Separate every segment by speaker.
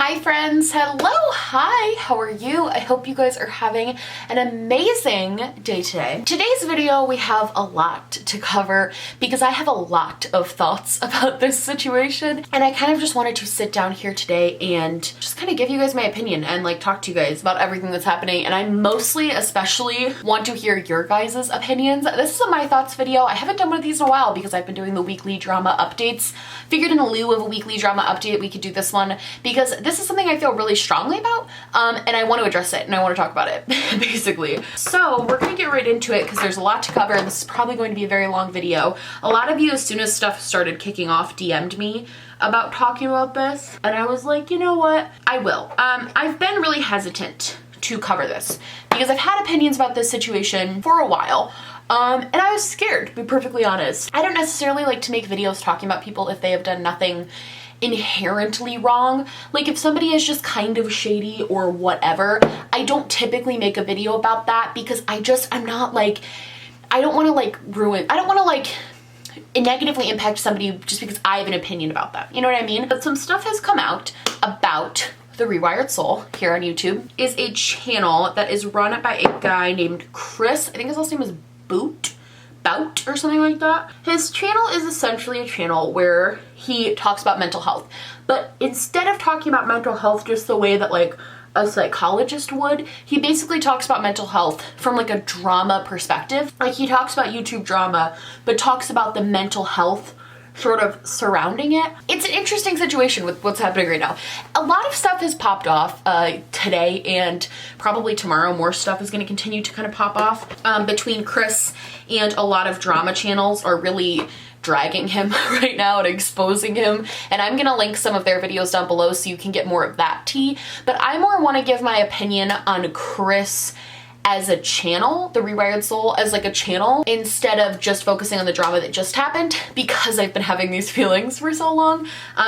Speaker 1: Hi friends, hello, hi, how are you? I hope you guys are having an amazing day today. Today's video, we have a lot to cover because I have a lot of thoughts about this situation, and I kind of just wanted to sit down here today and just kind of give you guys my opinion and like talk to you guys about everything that's happening. And I mostly, especially want to hear your guys' opinions. This is a my thoughts video. I haven't done one of these in a while because I've been doing the weekly drama updates. Figured in lieu of a weekly drama update, we could do this one because this is something I feel really strongly about, and I want to address it and I want to talk about it, basically. So we're gonna get right into it because there's a lot to cover and this is probably going to be a very long video. A lot of you, as soon as stuff started kicking off, DM'd me about talking about this, and I was like, you know what, I will. I've been really hesitant to cover this because I've had opinions about this situation for a while. And I was scared, to be perfectly honest. I don't necessarily like to make videos talking about people if they have done nothing inherently wrong. Like if somebody is just kind of shady or whatever, I don't typically make a video about that because I'm not like, I don't want to like ruin, I don't want to like negatively impact somebody just because I have an opinion about them. You know what I mean? But some stuff has come out about the Rewired Soul here on YouTube. Is a channel that is run by a guy named Chris. I think his last name is Bout or something like that. His channel is essentially a channel where he talks about mental health, but instead of talking about mental health just the way that like a psychologist would, he basically talks about mental health from like a drama perspective. Like he talks about YouTube drama, but talks about the mental health sort of surrounding it. It's an interesting situation with what's happening right now. A lot of stuff has popped off today, and probably tomorrow more stuff is going to continue to kind of pop off between Chris, and a lot of drama channels are really dragging him right now and exposing him, and I'm gonna link some of their videos down below so you can get more of that tea. But I more want to give my opinion on Chris as a channel, the Rewired Soul as like a channel, instead of just focusing on the drama that just happened, because I've been having these feelings for so long.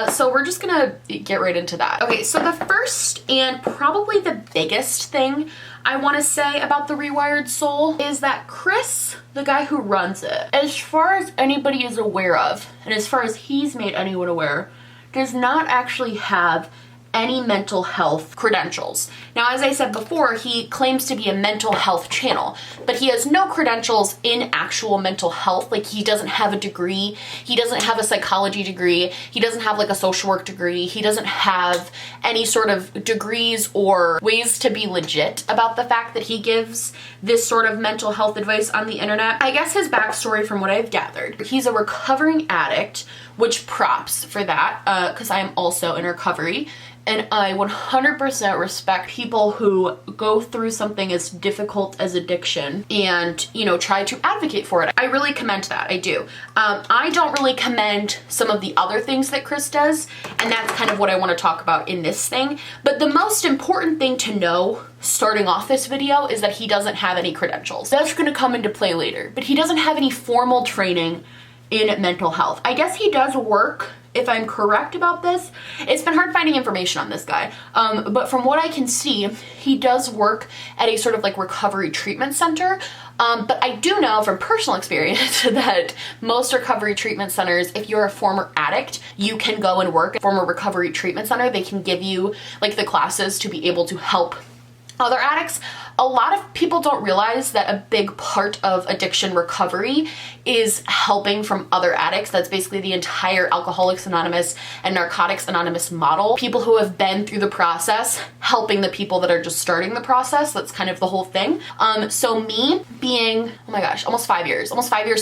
Speaker 1: So we're just gonna get right into that. Okay, so the first and probably the biggest thing I want to say about the Rewired Soul is that Chris, the guy who runs it, as far as anybody is aware of, and as far as he's made anyone aware, does not actually have any mental health credentials. Now, as I said before, he claims to be a mental health channel, but he has no credentials in actual mental health. Like he doesn't have a degree, he doesn't have a psychology degree, he doesn't have like a social work degree, he doesn't have any sort of degrees or ways to be legit about the fact that he gives this sort of mental health advice on the internet. I guess his backstory, from what I've gathered, he's a recovering addict, which props for that, because I am also in recovery. And I 100% respect people who go through something as difficult as addiction and, you know, try to advocate for it. I really commend that, I do. I don't really commend some of the other things that Chris does, and that's kind of what I want to talk about in this thing. But the most important thing to know starting off this video is that he doesn't have any credentials. That's going to come into play later, but he doesn't have any formal training in mental health. I guess he does work, if I'm correct about this. It's been hard finding information on this guy, but from what I can see, he does work at a sort of like recovery treatment center. But I do know from personal experience that most recovery treatment centers, if you're a former addict, you can go and work at a former recovery treatment center. They can give you like the classes to be able to help other addicts. A lot of people don't realize that a big part of addiction recovery is helping from other addicts. That's basically the entire Alcoholics Anonymous and Narcotics Anonymous model. People who have been through the process, helping the people that are just starting the process. That's kind of the whole thing. So me being, oh my gosh, almost 5 years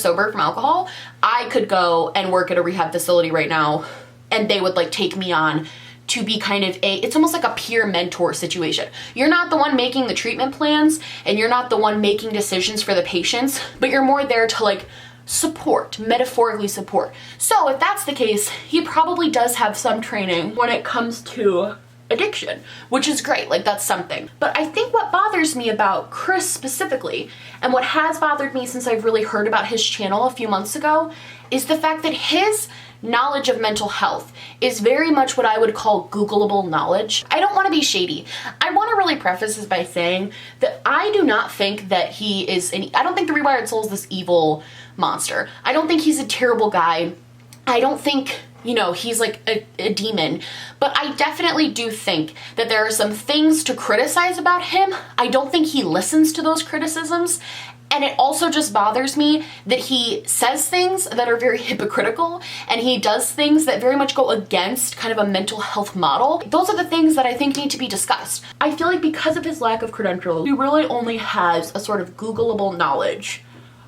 Speaker 1: sober from alcohol, I could go and work at a rehab facility right now and they would like take me on to be kind of it's almost like a peer mentor situation. You're not the one making the treatment plans and you're not the one making decisions for the patients, but you're more there to like support, metaphorically support. So if that's the case, he probably does have some training when it comes to addiction, which is great, like that's something. But I think what bothers me about Chris specifically, and what has bothered me since I've really heard about his channel a few months ago, is the fact that his knowledge of mental health is very much what I would call Googleable knowledge. I don't want to be shady. I want to really preface this by saying that I do not think that he is I don't think the Rewired Soul is this evil monster. I don't think he's a terrible guy. I don't think you know, he's like a demon. But I definitely do think that there are some things to criticize about him. I don't think he listens to those criticisms. And it also just bothers me that he says things that are very hypocritical, and he does things that very much go against kind of a mental health model. Those are the things that I think need to be discussed. I feel like because of his lack of credentials, he really only has a sort of Googleable knowledge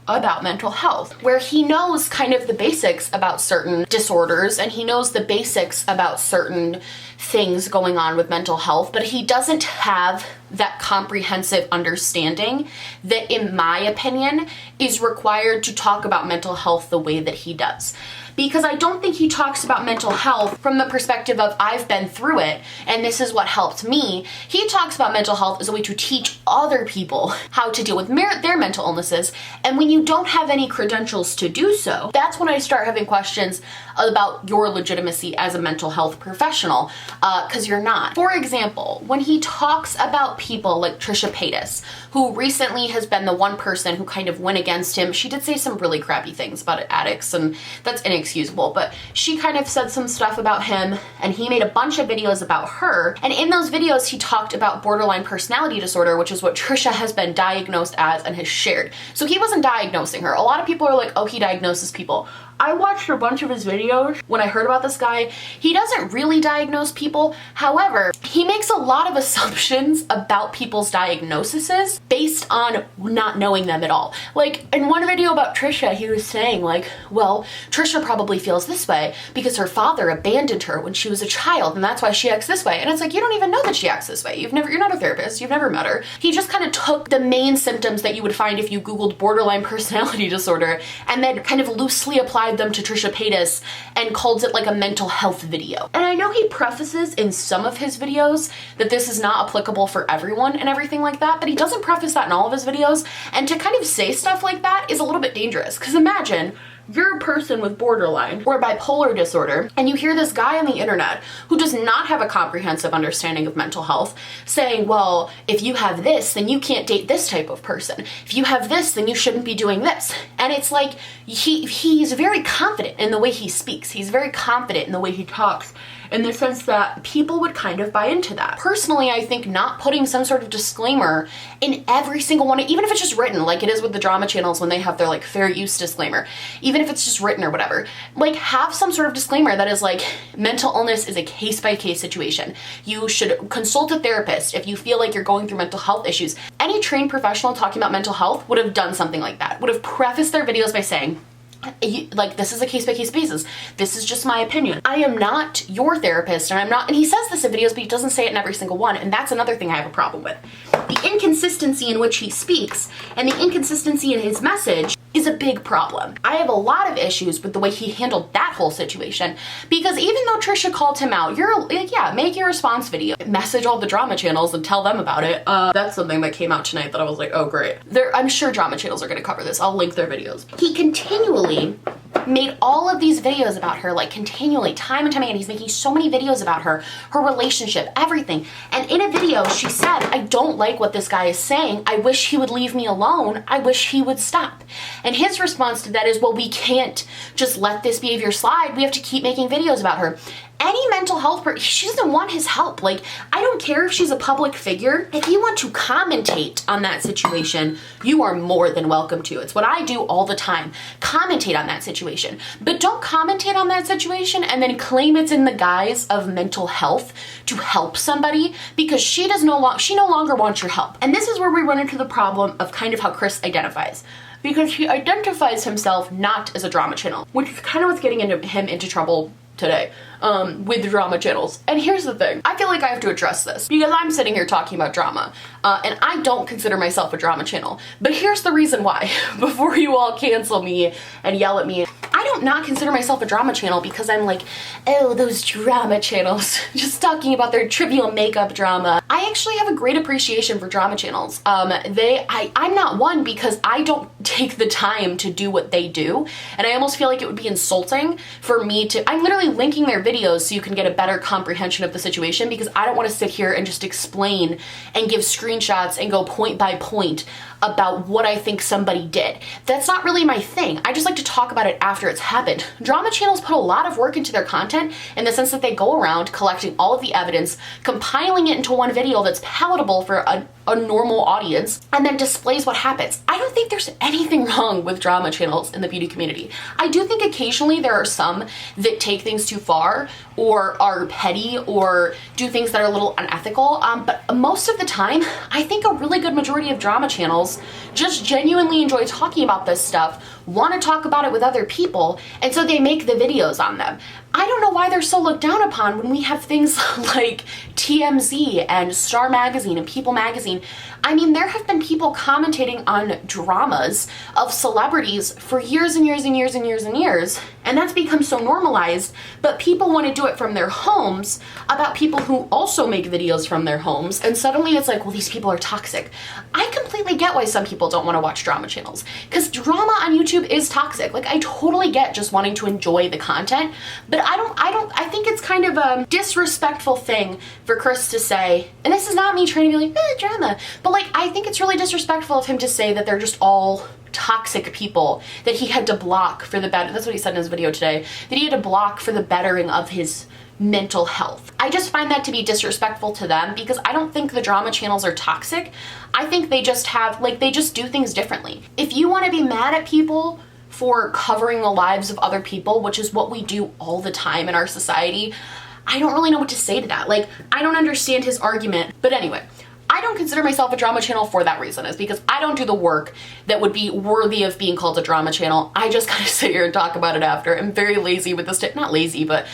Speaker 1: about mental health, where he knows kind of the basics about certain disorders and he knows the basics about certain things going on with mental health, but he doesn't have that comprehensive understanding that, in my opinion, is required to talk about mental health the way that he does. Because I don't think he talks about mental health from the perspective of, I've been through it and this is what helped me. He talks about mental health as a way to teach other people how to deal with their mental illnesses. And when you don't have any credentials to do so, that's when I start having questions about your legitimacy as a mental health professional, because you're not. For example, when he talks about people like Trisha Paytas, who recently has been the one person who kind of went against him. She did say some really crappy things about addicts, and that's inexcusable, but she kind of said some stuff about him, and he made a bunch of videos about her. And in those videos, he talked about borderline personality disorder, which is what Trisha has been diagnosed as and has shared. So he wasn't diagnosing her. A lot of people are like, oh, he diagnoses people. I watched a bunch of his videos when I heard about this guy. He doesn't really diagnose people. However, he makes a lot of assumptions about people's diagnoses based on not knowing them at all. Like in one video about Trisha, he was saying like, well, Trisha probably feels this way because her father abandoned her when she was a child and that's why she acts this way. And it's like, you don't even know that she acts this way. You're not a therapist. You've never met her. He just kind of took the main symptoms that you would find if you Googled borderline personality disorder and then kind of loosely applied them to Trisha Paytas and called it like a mental health video. And I know he prefaces in some of his videos that this is not applicable for everyone and everything like that, but he doesn't preface that in all of his videos. And to kind of say stuff like that is a little bit dangerous, because imagine you're a person with borderline or bipolar disorder and you hear this guy on the internet who does not have a comprehensive understanding of mental health saying, well, if you have this, then you can't date this type of person. If you have this, then you shouldn't be doing this. And it's like he's very confident in the way he speaks. He's very confident in the way he talks, in the sense that people would kind of buy into that. Personally, I think not putting some sort of disclaimer in every single one, even if it's just written, like it is with the drama channels when they have their like fair use disclaimer, even if it's just written or whatever, like have some sort of disclaimer that is like, mental illness is a case-by-case situation. You should consult a therapist if you feel like you're going through mental health issues. Any trained professional talking about mental health would have done something like that, would have prefaced their videos by saying, like, this is a case-by-case basis. This is just my opinion. I am not your therapist, and I'm not, and he says this in videos, but he doesn't say it in every single one, and that's another thing I have a problem with. The inconsistency in which he speaks and the inconsistency in his message is a big problem. I have a lot of issues with the way he handled that whole situation, because even though Trisha called him out, make your response video, message all the drama channels and tell them about it. That's something that came out tonight that I was like, oh great. I'm sure drama channels are gonna cover this. I'll link their videos. He continually made all of these videos about her, like continually, time and time again. He's making so many videos about her relationship, everything. And in a video, she said, I don't like what this guy is saying. I wish he would leave me alone. I wish he would stop. And his response to that is, well, we can't just let this behavior slide. We have to keep making videos about her. Any mental health person, she doesn't want his help. Like, I don't care if she's a public figure. If you want to commentate on that situation, you are more than welcome to. It's what I do all the time. Commentate on that situation. But don't commentate on that situation and then claim it's in the guise of mental health to help somebody, because she no longer wants your help. And this is where we run into the problem of kind of how Chris identifies. Because he identifies himself not as a drama channel, which is kind of what's getting him into trouble today with the drama channels. And here's the thing, I feel like I have to address this because I'm sitting here talking about drama and I don't consider myself a drama channel. But here's the reason why, before you all cancel me and yell at me. I don't not consider myself a drama channel because I'm like, oh, those drama channels, just talking about their trivial makeup drama. I actually have a great appreciation for drama channels. I'm not one because I don't take the time to do what they do, and I almost feel like it would be insulting for me to, I'm literally linking their videos so you can get a better comprehension of the situation, because I don't want to sit here and just explain and give screenshots and go point by point about what I think somebody did. That's not really my thing. I just like to talk about it after it's that's happened. Drama channels put a lot of work into their content in the sense that they go around collecting all of the evidence, compiling it into one video that's palatable for a normal audience, and then displays what happens. I don't think there's anything wrong with drama channels in the beauty community. I do think occasionally there are some that take things too far or are petty or do things that are a little unethical, but most of the time, I think a really good majority of drama channels just genuinely enjoy talking about this stuff, want to talk about it with other people, and so they make the videos on them. I don't know why they're so looked down upon when we have things like TMZ and Star Magazine and People Magazine. I mean, there have been people commentating on dramas of celebrities for years and years and years and years and years, and that's become so normalized, but people want to do it from their homes about people who also make videos from their homes, and suddenly it's like, well, these people are toxic. I completely get why some people don't want to watch drama channels, because drama on YouTube is toxic. Like, I totally get just wanting to enjoy the content, but I think it's kind of a disrespectful thing for Chris to say, and this is not me trying to be like, drama, but like, I think it's really disrespectful of him to say that they're just all toxic people that he had to block for the better. That's what he said in his video today, that he had to block for the bettering of his mental health. I just find that to be disrespectful to them because I don't think the drama channels are toxic. I think they just have, like, they just do things differently. If you want to be mad at people for covering the lives of other people, which is what we do all the time in our society, I don't really know what to say to that. Like, I don't understand his argument. But anyway, I don't consider myself a drama channel for that reason, is because I don't do the work that would be worthy of being called a drama channel. I just kind of sit here and talk about it after. I'm very lazy with this, not lazy, but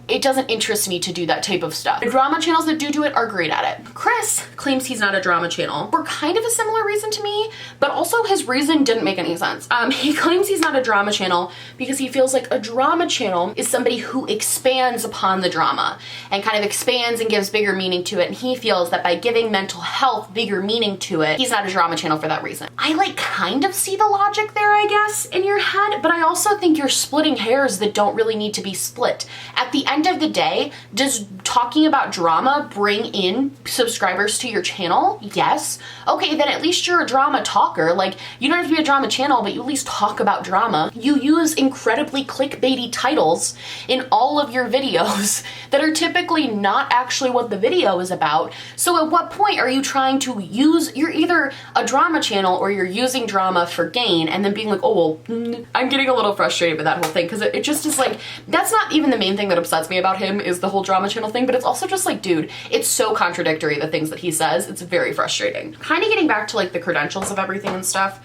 Speaker 1: it doesn't interest me to do that type of stuff. The drama channels that do it are great at it. Chris claims he's not a drama channel for kind of a similar reason to me, but also his reason didn't make any sense. He claims he's not a drama channel because he feels like a drama channel is somebody who expands upon the drama and kind of expands and gives bigger meaning to it, and he feels that by giving mental health bigger meaning to it, he's not a drama channel for that reason. I like kind of see the logic there, I guess, in your head, but I also think you're splitting hairs that don't really need to be split. At the end of the day, does talking about drama bring in subscribers to your channel? Yes. Okay, then at least you're a drama talker. Like, you don't have to be a drama channel, but you at least talk about drama. You use incredibly clickbaity titles in all of your videos that are typically not actually what the video is about. So at what point are you trying to use, you're either a drama channel or you're using drama for gain and then being like, oh, well, I'm getting a little frustrated with that whole thing because it just is like, that's not even the main thing that upsets me about him is the whole drama channel thing, but it's also just like, dude, it's so contradictory, the things that he says. It's very frustrating. Kind of getting back to like the credentials of everything and stuff.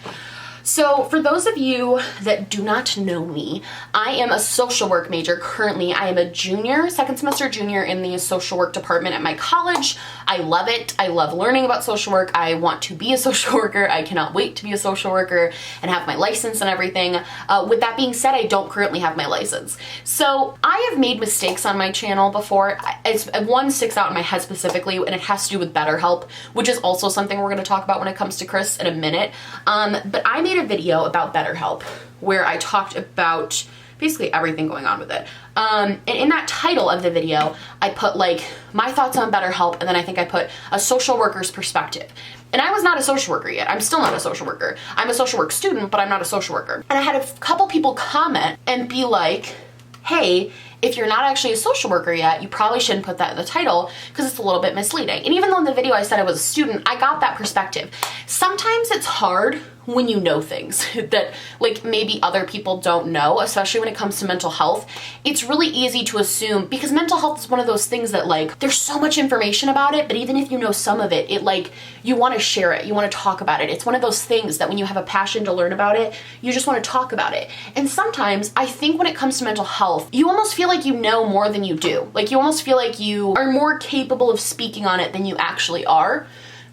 Speaker 1: So for those of you that do not know me, I am a social work major currently. I am a junior, second semester junior in the social work department at my college. I love it. I love learning about social work. I want to be a social worker. I cannot wait to be a social worker and have my license and everything. With that being said, I don't currently have my license. So I have made mistakes on my channel before. One sticks out in my head specifically, and it has to do with BetterHelp, which is also something we're going to talk about when it comes to Chris in a minute. But I made a video about BetterHelp where I talked about basically everything going on with it. And in that title of the video, I put like my thoughts on BetterHelp, and then I think I put a social worker's perspective. And I was not a social worker yet. I'm still not a social worker. I'm a social work student, but I'm not a social worker. And I had a couple people comment and be like, hey, if you're not actually a social worker yet, you probably shouldn't put that in the title because it's a little bit misleading. And even though in the video I said I was a student, I got that perspective. Sometimes it's hard when you know things that like maybe other people don't know, especially when it comes to mental health. It's really easy to assume because mental health is one of those things that like there's so much information about it, but even if you know some of it, like you want to share it, you want to talk about it. It's one of those things that when you have a passion to learn about it, you just want to talk about it. And sometimes I think when it comes to mental health, you almost feel like you know more than you do. Like you almost feel like you are more capable of speaking on it than you actually are.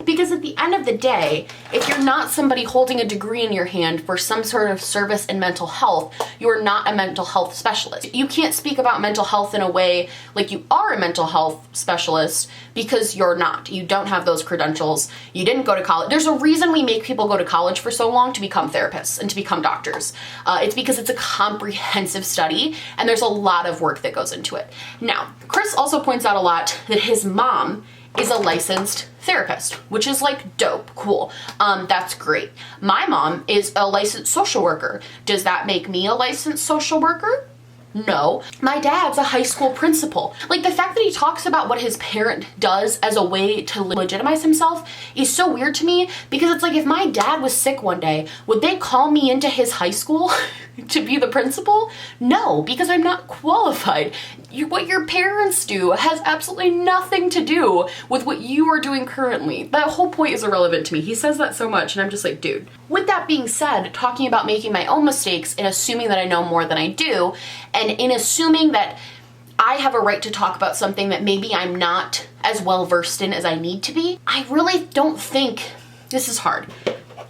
Speaker 1: Because at the end of the day, if you're not somebody holding a degree in your hand for some sort of service in mental health, you're not a mental health specialist. You can't speak about mental health in a way like you are a mental health specialist because you're not. You don't have those credentials. You didn't go to college. There's a reason we make people go to college for so long to become therapists and to become doctors. It's because it's a comprehensive study and there's a lot of work that goes into it. Now, Chris also points out a lot that his mom is a licensed therapist, which is like dope, cool. That's great. My mom is a licensed social worker. Does that make me a licensed social worker? No. My dad's a high school principal. Like, the fact that he talks about what his parent does as a way to legitimize himself is so weird to me, because it's like, if my dad was sick one day, would they call me into his high school to be the principal? No, because I'm not qualified. What your parents do has absolutely nothing to do with what you are doing currently. That whole point is irrelevant to me. He says that so much, and I'm just like, dude. With that being said, talking about making my own mistakes and assuming that I know more than I do, and in assuming that I have a right to talk about something that maybe I'm not as well versed in as I need to be, I really don't think, this is hard.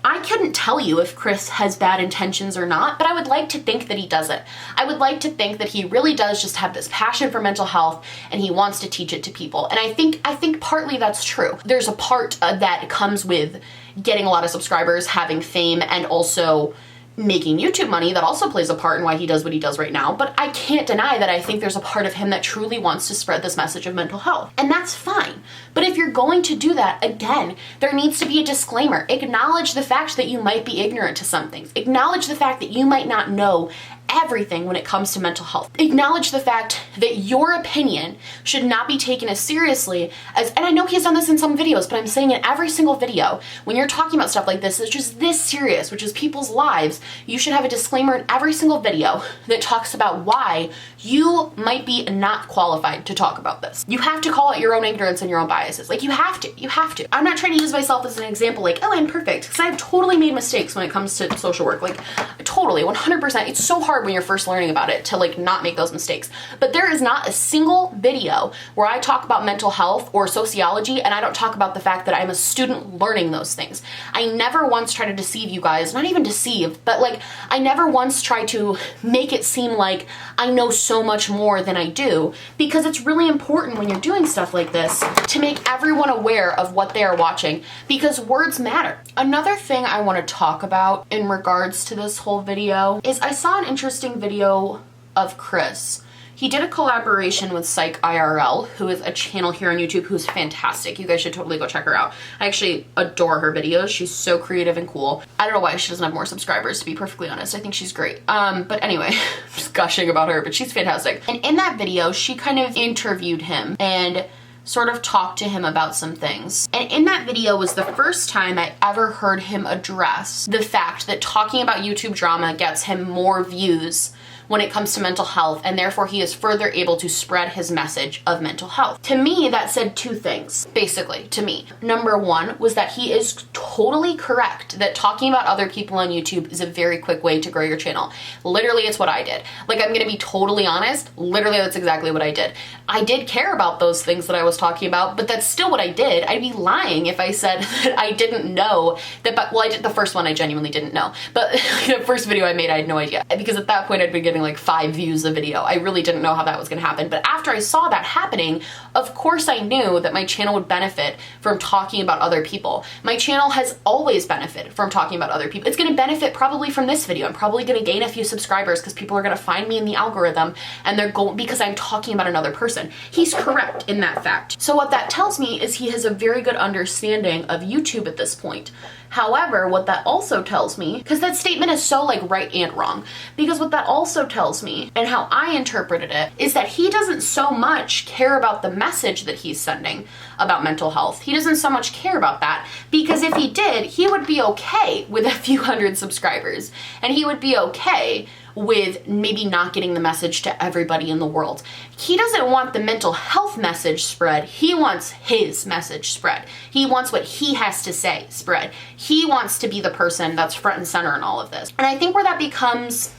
Speaker 1: I couldn't tell you if Chris has bad intentions or not, but I would like to think that he doesn't. I would like to think that he really does just have this passion for mental health and he wants to teach it to people. And I think partly that's true. There's a part that comes with getting a lot of subscribers, having fame, and also making YouTube money that also plays a part in why he does what he does right now. But I can't deny that I think there's a part of him that truly wants to spread this message of mental health. And that's fine. But if you're going to do that, again, there needs to be a disclaimer. Acknowledge the fact that you might be ignorant to some things. Acknowledge the fact that you might not know everything when it comes to mental health. Acknowledge the fact that your opinion should not be taken as seriously as, and I know he's done this in some videos, but I'm saying in every single video, when you're talking about stuff like this, it's just this serious, which is people's lives, you should have a disclaimer in every single video that talks about why you might be not qualified to talk about this. You have to call out your own ignorance and your own biases. Like, you have to. I'm not trying to use myself as an example, like, oh, I'm perfect, because I've totally made mistakes when it comes to social work. Like, totally, 100%. It's so hard when you're first learning about it to like not make those mistakes. But there is not a single video where I talk about mental health or sociology and I don't talk about the fact that I'm a student learning those things. I never once try to deceive you guys, not even deceive, but like I never once try to make it seem like I know so much more than I do, because it's really important when you're doing stuff like this to make everyone aware of what they are watching, because words matter. Another thing I want to talk about in regards to this whole video is I saw an interesting video of Chris. He did a collaboration with Psych IRL, who is a channel here on YouTube who's fantastic. You guys should totally go check her out. I actually adore her videos. She's so creative and cool. I don't know why she doesn't have more subscribers, to be perfectly honest. I think she's great. But anyway, I'm just gushing about her, but she's fantastic. And in that video, she kind of interviewed him and sort of talked to him about some things. And in that video was the first time I ever heard him address the fact that talking about YouTube drama gets him more views when it comes to mental health, and therefore he is further able to spread his message of mental health. To me, that said two things, basically, to me. Number one was that he is totally correct that talking about other people on YouTube is a very quick way to grow your channel. Literally, it's what I did. Like, I'm gonna be totally honest, literally that's exactly what I did. I did care about those things that I was talking about, but that's still what I did. I'd be lying if I said that I didn't know that, well, I did the first one, I genuinely didn't know. But the first video I made, I had no idea. Because at that point, I'd been getting like 5 views a video. I really didn't know how that was gonna happen. But after I saw that happening, of course I knew that my channel would benefit from talking about other people. My channel has always benefited from talking about other people. It's gonna benefit probably from this video. I'm probably gonna gain a few subscribers because people are gonna find me in the algorithm and they're going because I'm talking about another person. He's correct in that fact. So what that tells me is he has a very good understanding of YouTube at this point. However, what that also tells me, because that statement is so like right and wrong, because what that also tells me, and how I interpreted it, is that he doesn't so much care about the message that he's sending about mental health. He doesn't so much care about that, because if he did, he would be okay with a few hundred subscribers, and he would be okay with maybe not getting the message to everybody in the world. He doesn't want the mental health message spread. He wants his message spread. He wants what he has to say spread. He wants to be the person that's front and center in all of this. And I think where that becomes,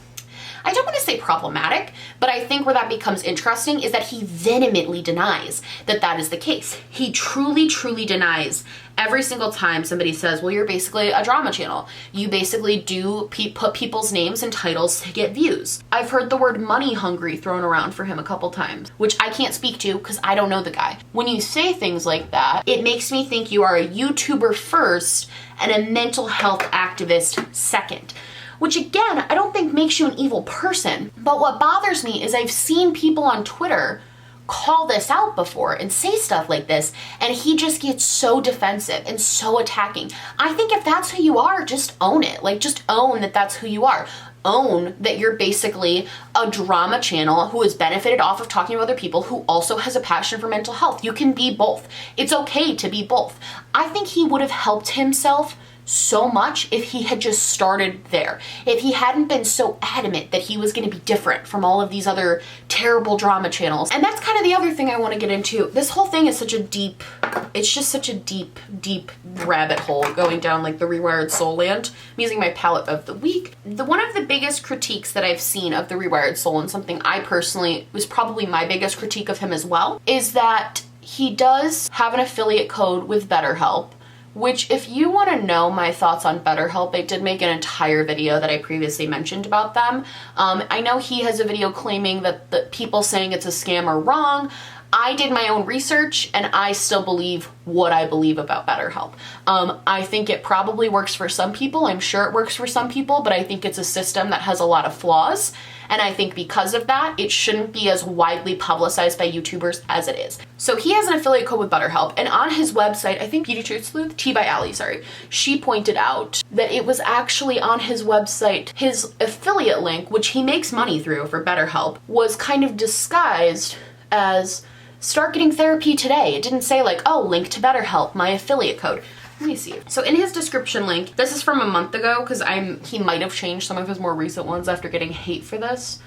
Speaker 1: I don't want to say problematic, but I think where that becomes interesting is that he vehemently denies that that is the case. He truly, truly denies every single time somebody says, well, you're basically a drama channel. You basically do put people's names and titles to get views. I've heard the word money hungry thrown around for him a couple times, which I can't speak to because I don't know the guy. When you say things like that, it makes me think you are a YouTuber first and a mental health activist second. Which again, I don't think makes you an evil person. But what bothers me is I've seen people on Twitter call this out before and say stuff like this, and he just gets so defensive and so attacking. I think if that's who you are, just own it. Like, just own that that's who you are. Own that you're basically a drama channel who has benefited off of talking to other people, who also has a passion for mental health. You can be both. It's okay to be both. I think he would have helped himself so much if he had just started there. If he hadn't been so adamant that he was going to be different from all of these other terrible drama channels. And that's kind of the other thing I want to get into. This whole thing is such a deep, it's just such a deep, deep rabbit hole going down like the Rewired soul land. I'm using my palette of the week. One of the biggest critiques that I've seen of the Rewired soul, and something I personally, was probably my biggest critique of him as well, is that he does have an affiliate code with BetterHelp, which, if you want to know my thoughts on BetterHelp, I did make an entire video that I previously mentioned about them. I know he has a video claiming that the people saying it's a scam are wrong. I did my own research, and I still believe what I believe about BetterHelp. I think it probably works for some people. I'm sure it works for some people, but I think it's a system that has a lot of flaws. And I think because of that, it shouldn't be as widely publicized by YouTubers as it is. So he has an affiliate code with BetterHelp, and on his website, I think Beauty Truth Sleuth, T by Allie, sorry, she pointed out that it was actually on his website, his affiliate link, which he makes money through for BetterHelp, was kind of disguised as start getting therapy today. It didn't say like, oh, link to BetterHelp, my affiliate code. Let me see. So in his description link, this is from a month ago, because he might have changed some of his more recent ones after getting hate for this.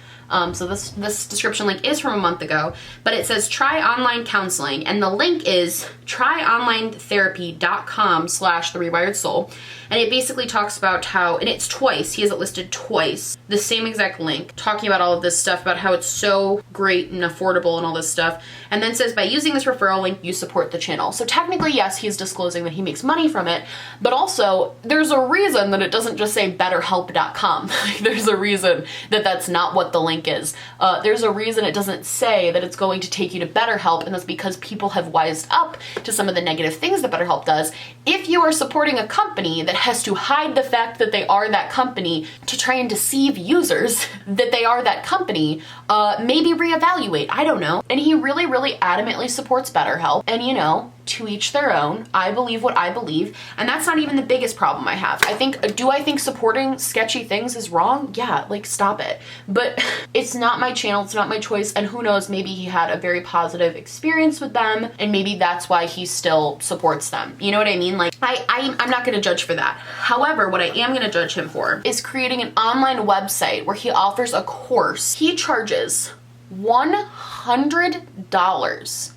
Speaker 1: So this description link is from a month ago, but it says try online counseling, and the link is tryonlinetherapy.com/therewiredsoul. And it basically talks about how, and it's twice, he has it listed twice, the same exact link, talking about all of this stuff, about how it's so great and affordable and all this stuff. And then says, by using this referral link, you support the channel. So technically, yes, he's disclosing that he makes money from it, but also there's a reason that it doesn't just say betterhelp.com. There's a reason that that's not what the link is. There's a reason it doesn't say that it's going to take you to BetterHelp, and that's because people have wised up to some of the negative things that BetterHelp does. If you are supporting a company that has to hide the fact that they are that company to try and deceive users that they are that company, maybe reevaluate. I don't know. And he really, really adamantly supports BetterHelp. And you know, to each their own. I believe what I believe, and that's not even the biggest problem I have. Do I think supporting sketchy things is wrong? Yeah, like, stop it. But it's not my channel, it's not my choice, and who knows, maybe he had a very positive experience with them, and maybe that's why he still supports them. You know what I mean? Like, I'm not gonna judge for that. However, what I am gonna judge him for is creating an online website where he offers a course. He charges $100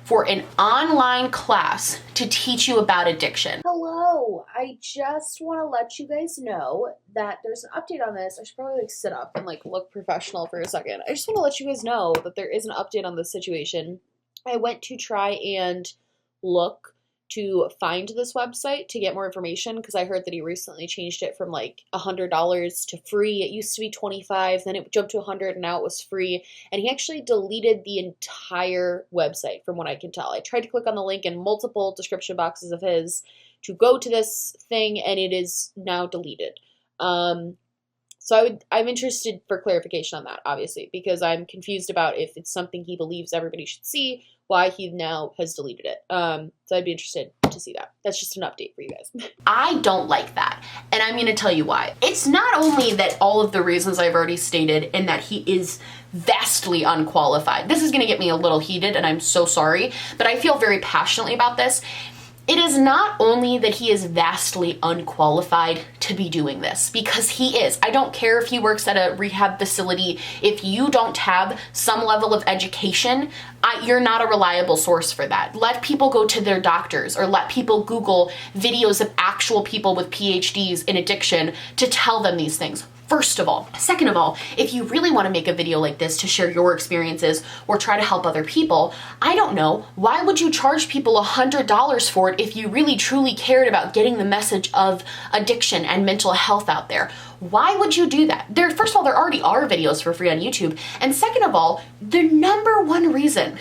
Speaker 1: for an online class to teach you about addiction. Hello, I just want to let you guys know that there's an update on this. I should probably like sit up and like look professional for a second. I just want to let you guys know that there is an update on this situation. I went to try and look to find this website to get more information, because I heard that he recently changed it from like $100 to free. It used to be $25, then it jumped to $100, and now it was free. And he actually deleted the entire website from what I can tell. I tried to click on the link in multiple description boxes of his to go to this thing, and it is now deleted. So I'm interested for clarification on that, obviously, because I'm confused about if it's something he believes everybody should see, why he now has deleted it. So I'd be interested to see that. That's just an update for you guys. I don't like that, and I'm going to tell you why. It's not only that all of the reasons I've already stated, and that he is vastly unqualified. This is going to get me a little heated, and I'm so sorry, but I feel very passionately about this. It is not only that he is vastly unqualified to be doing this, because he is. I don't care if he works at a rehab facility. If you don't have some level of education, you're not a reliable source for that. Let people go to their doctors, or let people Google videos of actual people with PhDs in addiction to tell them these things. First of all. Second of all, if you really want to make a video like this to share your experiences or try to help other people, I don't know, why would you charge people $100 for it if you really truly cared about getting the message of addiction and mental health out there? Why would you do that? First of all, there already are videos for free on YouTube. And second of all, the number one reason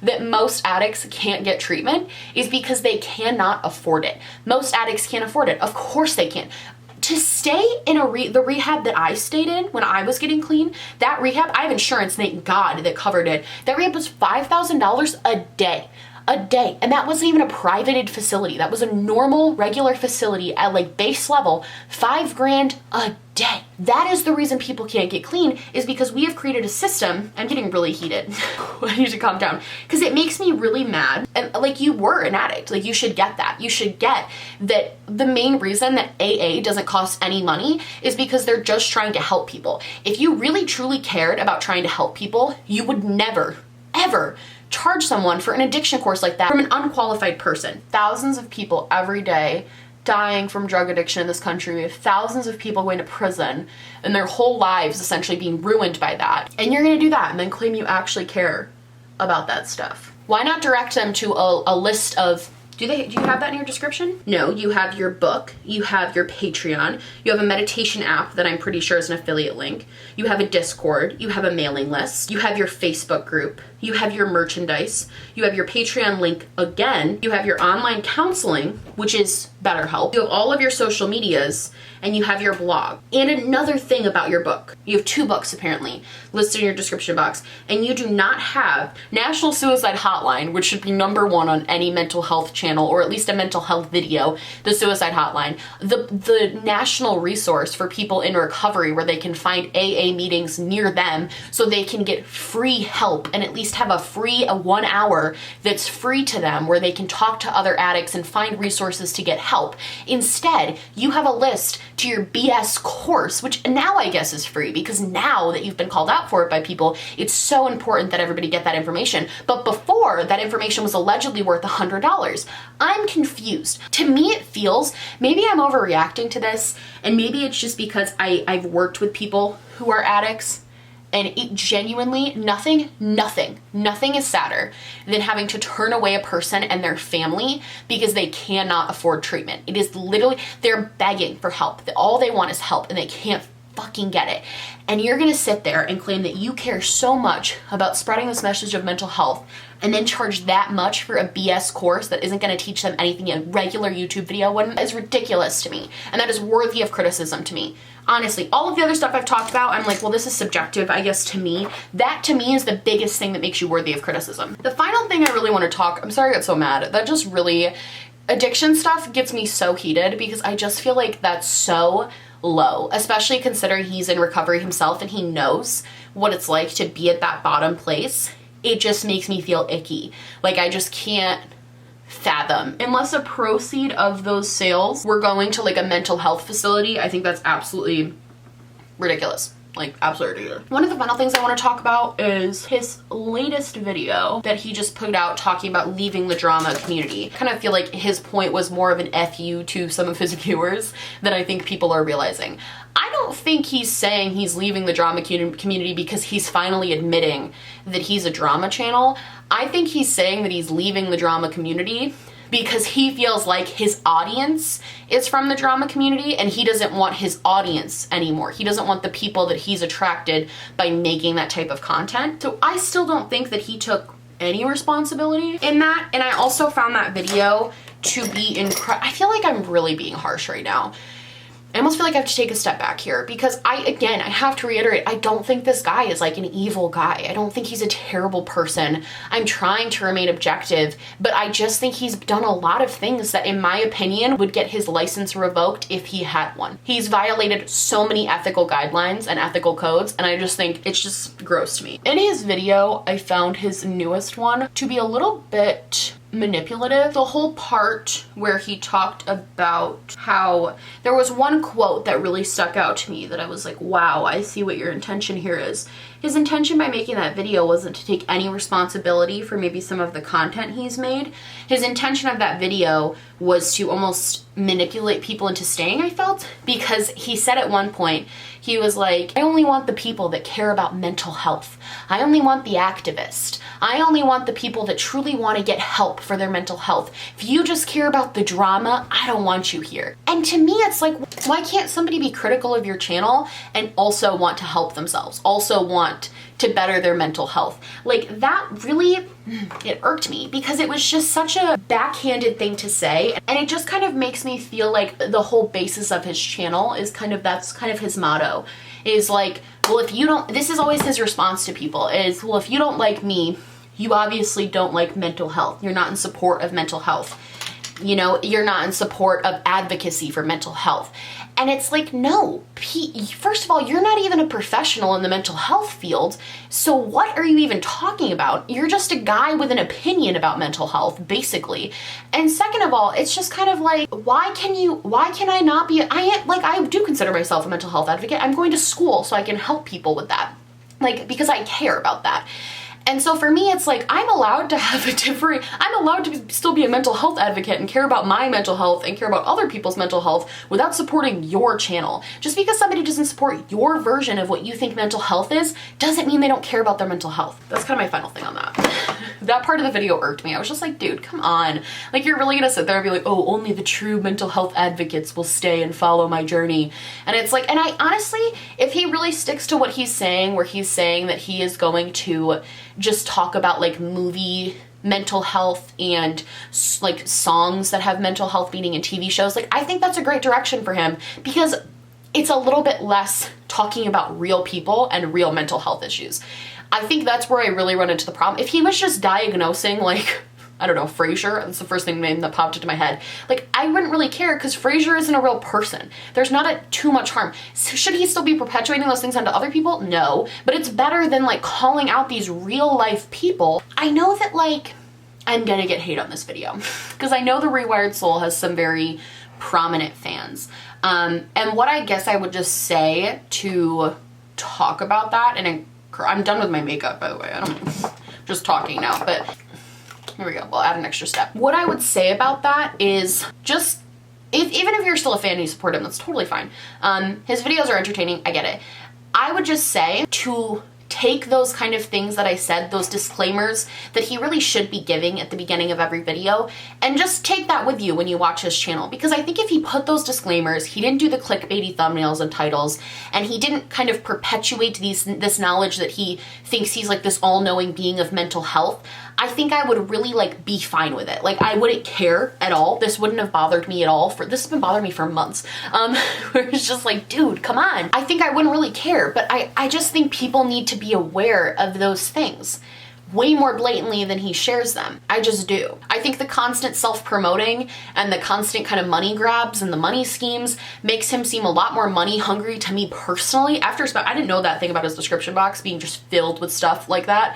Speaker 1: that most addicts can't get treatment is because they cannot afford it. Most addicts can't afford it. Of course they can't. to stay in the rehab that I stayed in when I was getting clean, that rehab, I have insurance, thank God, that covered it. That rehab was $5,000 a day. A day. And that wasn't even a privated facility. That was a normal, regular facility at like base level, $5,000 a day. That is the reason people can't get clean, is because we have created a system. I'm getting really heated. I need to calm down because it makes me really mad. And like, you were an addict. Like, you should get that. You should get that the main reason that AA doesn't cost any money is because they're just trying to help people. If you really truly cared about trying to help people, you would never, ever charge someone for an addiction course like that from an unqualified person. Thousands of people every day dying from drug addiction in this country. We have thousands of people going to prison and their whole lives essentially being ruined by that. And you're gonna do that and then claim you actually care about that stuff. Why not direct them to a list of, do you have that in your description? No, you have your book, you have your Patreon, you have a meditation app that I'm pretty sure is an affiliate link, you have a Discord, you have a mailing list, you have your Facebook group, you have your merchandise, you have your Patreon link again, you have your online counseling, which is BetterHelp, you have all of your social medias, and you have your blog. And another thing about your book, you have 2 books apparently listed in your description box, and you do not have National Suicide Hotline, which should be #1 on any mental health channel, or at least a mental health video, the Suicide Hotline, the national resource for people in recovery where they can find AA meetings near them so they can get free help and at least have a free 1 hour that's free to them where they can talk to other addicts and find resources to get help. Instead, you have a list to your BS course, which now I guess is free because now that you've been called out for it by people, it's so important that everybody get that information. But before, that information was allegedly worth $100. I'm confused. To me, it feels, maybe I'm overreacting to this, and maybe it's just because I've worked with people who are addicts, and it genuinely, nothing is sadder than having to turn away a person and their family because they cannot afford treatment. It is literally, they're begging for help. All they want is help and they can't fucking get it. And you're gonna sit there and claim that you care so much about spreading this message of mental health and then charge that much for a BS course that isn't gonna teach them anything a regular YouTube video wouldn't, is ridiculous to me. And that is worthy of criticism to me. Honestly, all of the other stuff I've talked about, I'm like, well, this is subjective, I guess, to me. That, to me, is the biggest thing that makes you worthy of criticism. The final thing I really want to talk, I'm sorry I got so mad, that just really, addiction stuff gets me so heated because I just feel like that's so low, especially considering he's in recovery himself and he knows what it's like to be at that bottom place. It just makes me feel icky. Like, I just can't fathom. Unless a proceed of those sales were going to like a mental health facility, I think that's absolutely ridiculous. Like, absolutely ridiculous. One of the final things I want to talk about is his latest video that he just put out talking about leaving the drama community. I kind of feel like his point was more of an FU to some of his viewers than I think people are realizing. I don't think he's saying he's leaving the drama community because he's finally admitting that he's a drama channel. I think he's saying that he's leaving the drama community because he feels like his audience is from the drama community and he doesn't want his audience anymore. He doesn't want the people that he's attracted by making that type of content. So I still don't think that he took any responsibility in that. And I also found that video to be I feel like I'm really being harsh right now. I almost feel like I have to take a step back here because I have to reiterate, I don't think this guy is like an evil guy. I don't think he's a terrible person. I'm trying to remain objective, but I just think he's done a lot of things that, in my opinion, would get his license revoked if he had one. He's violated so many ethical guidelines and ethical codes, and I just think it's just gross to me. In his video, I found his newest one to be a little bit manipulative. The whole part where he talked about how there was one quote that really stuck out to me that I was like, wow, I see what your intention here is. His intention by making that video wasn't to take any responsibility for maybe some of the content he's made. His intention of that video was to almost manipulate people into staying, I felt, because he said at one point, he was like, I only want the people that care about mental health. I only want the activist. I only want the people that truly want to get help for their mental health. If you just care about the drama, I don't want you here. And to me, it's like, why can't somebody be critical of your channel and also want to help themselves? Also want not to better their mental health. Like, that really, it irked me because it was just such a backhanded thing to say. And it just kind of makes me feel like the whole basis of his channel is that's kind of his motto, is like, well, if you don't, this is always his response to people is, well, if you don't like me, you obviously don't like mental health. You're not in support of mental health. You know, you're not in support of advocacy for mental health. And it's like, no, first of all, you're not even a professional in the mental health field. So what are you even talking about? You're just a guy with an opinion about mental health, basically. And second of all, it's just kind of like, why can I not be, I do consider myself a mental health advocate. I'm going to school so I can help people with that. Like, because I care about that. And so for me, it's like, I'm allowed to still be a mental health advocate and care about my mental health and care about other people's mental health without supporting your channel. Just because somebody doesn't support your version of what you think mental health is, doesn't mean they don't care about their mental health. That's kind of my final thing on that. That part of the video irked me. I was just like, dude, come on. Like, you're really gonna sit there and be like, oh, only the true mental health advocates will stay and follow my journey. And it's like, and I honestly, if he really sticks to what he's saying, where he's saying that he is going to just talk about like movie mental health and like songs that have mental health meaning in TV shows, like, I think that's a great direction for him because it's a little bit less talking about real people and real mental health issues. I think that's where I really run into the problem. If he was just diagnosing, like, I don't know, Frasier, that's the first name that popped into my head. Like, I wouldn't really care because Frasier isn't a real person. There's not too much harm. So should he still be perpetuating those things onto other people? No. But it's better than like calling out these real life people. I know that like, I'm gonna get hate on this video because I know the Rewired Soul has some very prominent fans. And what I guess I would just say to talk about that, and I'm done with my makeup, by the way. I'm just talking now, but here we go. We'll add an extra step. What I would say about that is just, even if you're still a fan and you support him, that's totally fine. His videos are entertaining. I get it. I would just say to take those kind of things that I said, those disclaimers that he really should be giving at the beginning of every video, and just take that with you when you watch his channel. Because I think if he put those disclaimers, he didn't do the clickbaity thumbnails and titles, and he didn't kind of perpetuate this knowledge that he thinks he's like this all-knowing being of mental health, I think I would really like be fine with it. Like, I wouldn't care at all. This wouldn't have bothered me at all. This has been bothering me for months. Where it's just like, dude, come on. I think I wouldn't really care, but I just think people need to be aware of those things way more blatantly than he shares them. I just do. I think the constant self-promoting and the constant kind of money grabs and the money schemes makes him seem a lot more money hungry to me personally. I didn't know that thing about his description box being just filled with stuff like that.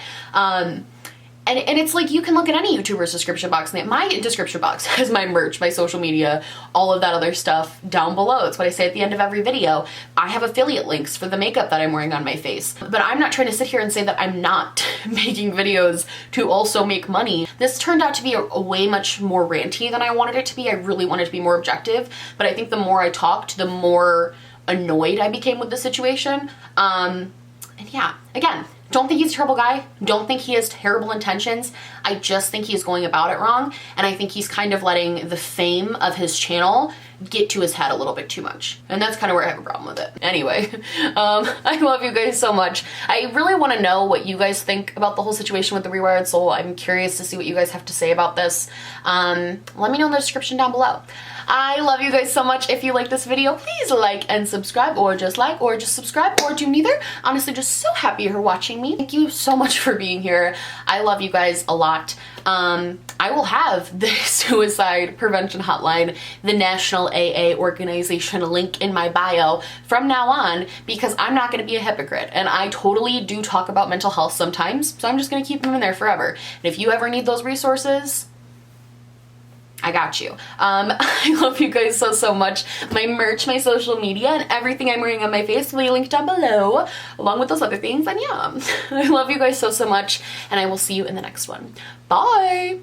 Speaker 1: And it's like, you can look at any YouTuber's description box. My description box has my merch, my social media, all of that other stuff down below. It's what I say at the end of every video. I have affiliate links for the makeup that I'm wearing on my face. But I'm not trying to sit here and say that I'm not making videos to also make money. This turned out to be a way much more ranty than I wanted it to be. I really wanted to be more objective. But I think the more I talked, the more annoyed I became with the situation. And yeah, again, don't think he's a terrible guy. Don't think he has terrible intentions. I just think he's going about it wrong. And I think he's kind of letting the fame of his channel get to his head a little bit too much. And that's kind of where I have a problem with it. Anyway, I love you guys so much. I really want to know what you guys think about the whole situation with the Rewired Soul. I'm curious to see what you guys have to say about this. Let me know in the description down below. I love you guys so much. If you like this video, please like and subscribe, or just subscribe, or do neither. Honestly, just so happy you're watching me. Thank you so much for being here. I love you guys a lot. I will have the suicide prevention hotline, the National AA organization, link in my bio from now on, because I'm not going to be a hypocrite, and I totally do talk about mental health sometimes, so I'm just going to keep them in there forever. And if you ever need those resources, I got you. I love you guys so, so much. My merch, my social media, and everything I'm wearing on my face will be linked down below, along with those other things. And yeah, I love you guys so, so much, and I will see you in the next one. Bye!